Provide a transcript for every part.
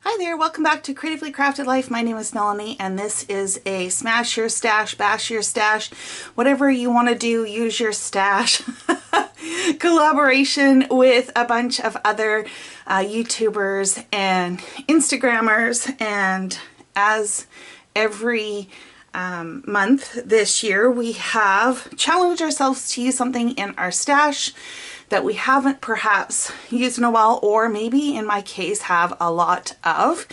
Hi there, welcome back to Creatively Crafted Life. My name is Melanie and this is a smash your stash, bash your stash, whatever you want to do, use your stash collaboration with a bunch of other YouTubers and Instagrammers. And as every month this year, we have challenged ourselves to use something in our stash that we haven't perhaps used in a while, or maybe in my case have a lot of,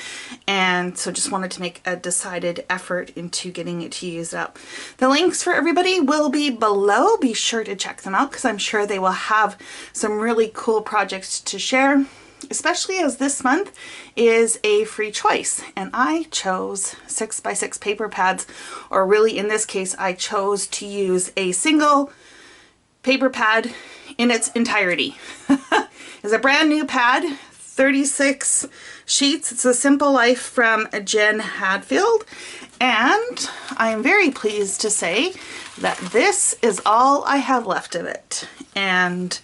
and so just wanted to make a decided effort into getting it to use up. The links for everybody will be below. Be sure to check them out because I'm sure they will have some really cool projects to share, especially as this month is a free choice, and I chose 6x6 paper pads, or really in this case I chose to use a single paper pad in its entirety. It's a brand new pad, 36 sheets. It's a Simple Life from Jen Hadfield, and I am very pleased to say that this is all I have left of it. And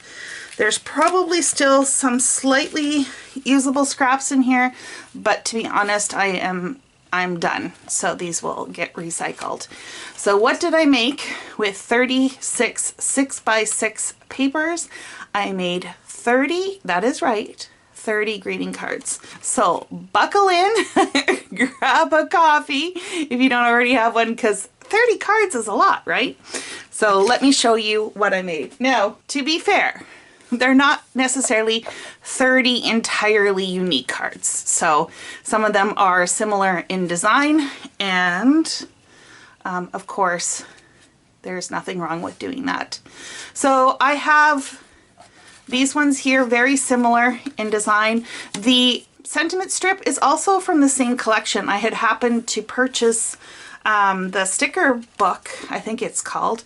there's probably still some slightly usable scraps in here, but to be honest, I'm done. So these will get recycled. So what did I make with 36 6x6 papers? I made 30, that is right, 30 greeting cards. So buckle in, grab a coffee if you don't already have one, because 30 cards is a lot, right? So let me show you what I made. Now, to be fair, they're not necessarily 30 entirely unique cards. So some of them are similar in design, and of course there's nothing wrong with doing that. So I have these ones here, very similar in design. The sentiment strip is also from the same collection. I had happened to purchase the sticker book, I think it's called,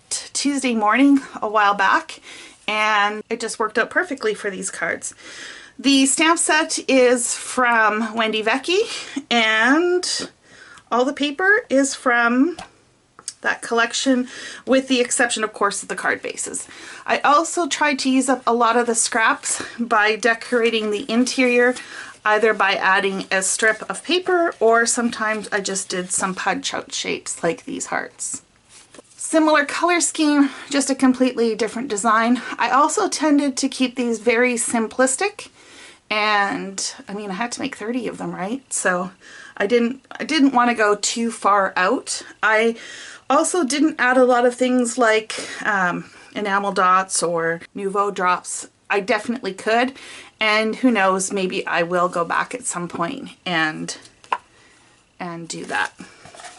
Tuesday morning a while back, and it just worked out perfectly for these cards. The stamp set is from Wendy Vecchi, and all the paper is from that collection, with the exception, of course, of the card bases. I also tried to use up a lot of the scraps by decorating the interior, either by adding a strip of paper, or sometimes I just did some punch out shapes like these hearts. Similar color scheme, just a completely different design. I also tended to keep these very simplistic, and I mean, I had to make 30 of them, right? So I didn't want to go too far out. I also didn't add a lot of things like enamel dots or Nouveau drops. I definitely could, and who knows, maybe I will go back at some point and do that.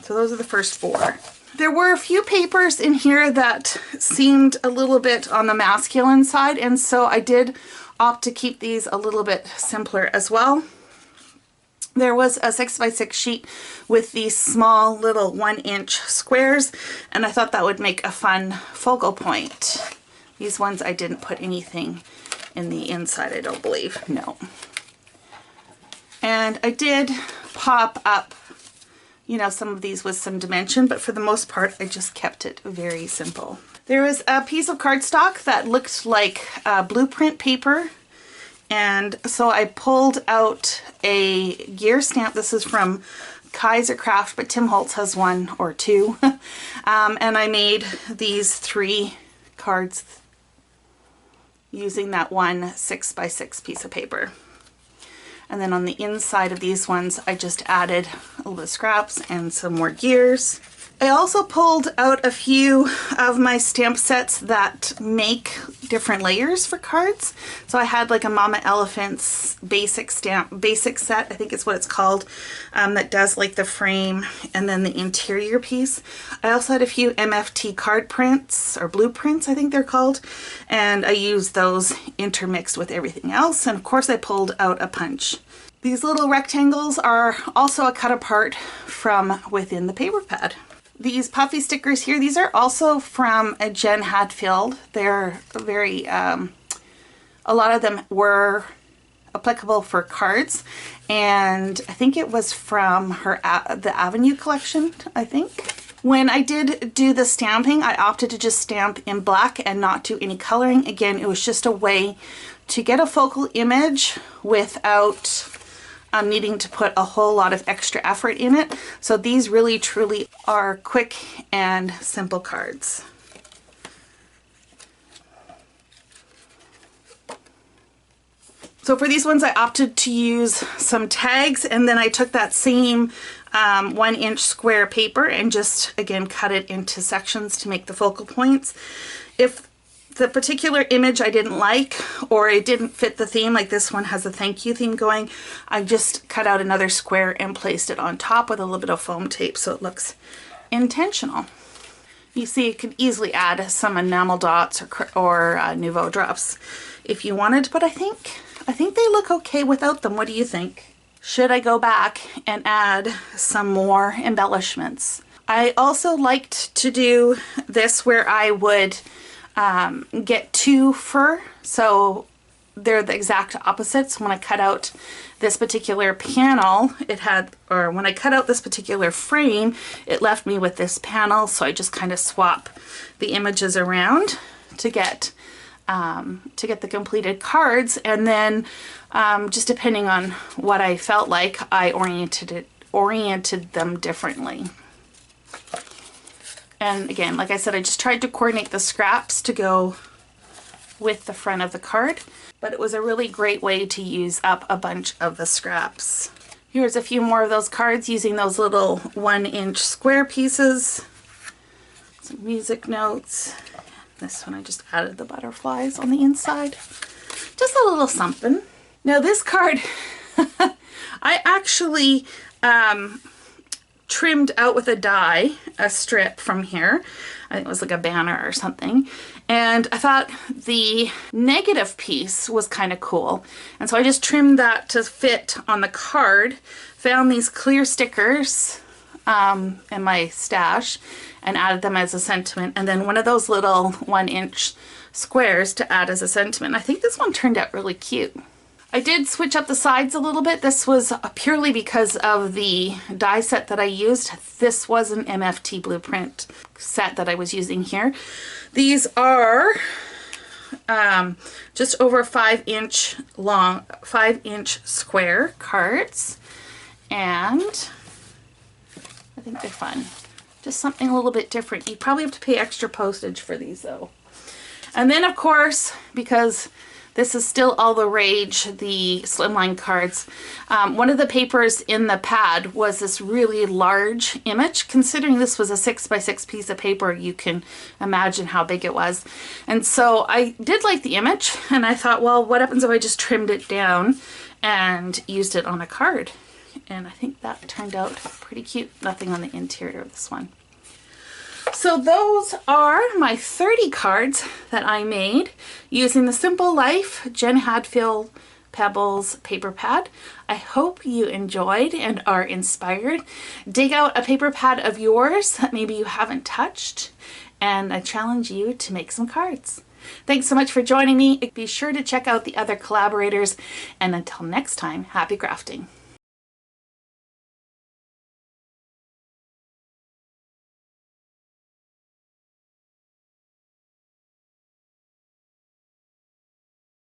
So those are the first 4. There were a few papers in here that seemed a little bit on the masculine side, and so I did opt to keep these a little bit simpler as well. There was a 6x6 sheet with these small little 1-inch squares, and I thought that would make a fun focal point. These ones I didn't put anything in the inside, I don't believe, no. And I did pop up, you know, some of these with some dimension, but for the most part I just kept it very simple. There was a piece of cardstock that looked like blueprint paper, and so I pulled out a gear stamp. This is from Kaiser Craft, but Tim Holtz has 1 or 2. And I made these 3 cards using that one 6x6 piece of paper. And then on the inside of these ones, I just added a little bit of scraps and some more gears. I also pulled out a few of my stamp sets that make different layers for cards. So I had like a Mama Elephant's basic set, I think is what it's called, that does like the frame and then the interior piece. I also had a few MFT card prints, or blueprints I think they're called, and I used those intermixed with everything else, and of course I pulled out a punch. These little rectangles are also a cut apart from within the paper pad. These puffy stickers here, these are also from Jen Hadfield. They're very, a lot of them were applicable for cards, and I think it was from her the Avenue collection, I think. When I did do the stamping, I opted to just stamp in black and not do any coloring. Again, it was just a way to get a focal image without needing to put a whole lot of extra effort in it. So these really truly are quick and simple cards. So for these ones I opted to use some tags, and then I took that same 1-inch square paper and just again cut it into sections to make the focal points. If the particular image I didn't like or it didn't fit the theme, like this one has a thank you theme going, I just cut out another square and placed it on top with a little bit of foam tape so it looks intentional. You see, you could easily add some enamel dots or Nouveau drops if you wanted, but I think they look okay without them. What do you think? Should I go back and add some more embellishments? I also liked to do this where I would get 2 fur, so they're the exact opposites. When I cut out this particular panel, it had, or when I cut out this particular frame, it left me with this panel, so I just kind of swap the images around to get the completed cards, and then just depending on what I felt like, I oriented them differently. And again, like I said, I just tried to coordinate the scraps to go with the front of the card, but it was a really great way to use up a bunch of the scraps. Here's a few more of those cards using those little 1-inch square pieces. Some music notes. This one I just added the butterflies on the inside. Just a little something. Now this card, I actually trimmed out with a die a strip from here. I think it was like a banner or something. And I thought the negative piece was kind of cool. And so I just trimmed that to fit on the card. Found these clear stickers in my stash and added them as a sentiment. And then one of those little 1-inch squares to add as a sentiment. I think this one turned out really cute. I did switch up the sides a little bit. This was purely because of the die set that I used. This was an MFT blueprint set that I was using here. These are just over 5-inch long, 5-inch square cards, and I think they're fun. Just something a little bit different. You probably have to pay extra postage for these though. And then of course, because this is still all the rage, the slimline cards. One of the papers in the pad was this really large image. Considering this was a 6x6 piece of paper, you can imagine how big it was. And so I did like the image, and I thought, well, what happens if I just trimmed it down and used it on a card? And I think that turned out pretty cute. Nothing on the interior of this one. So those are my 30 cards that I made using the Simple Life Jen Hadfield Pebbles paper pad. I hope you enjoyed and are inspired. Dig out a paper pad of yours that maybe you haven't touched, and I challenge you to make some cards. Thanks so much for joining me. Be sure to check out the other collaborators, and until next time, happy crafting.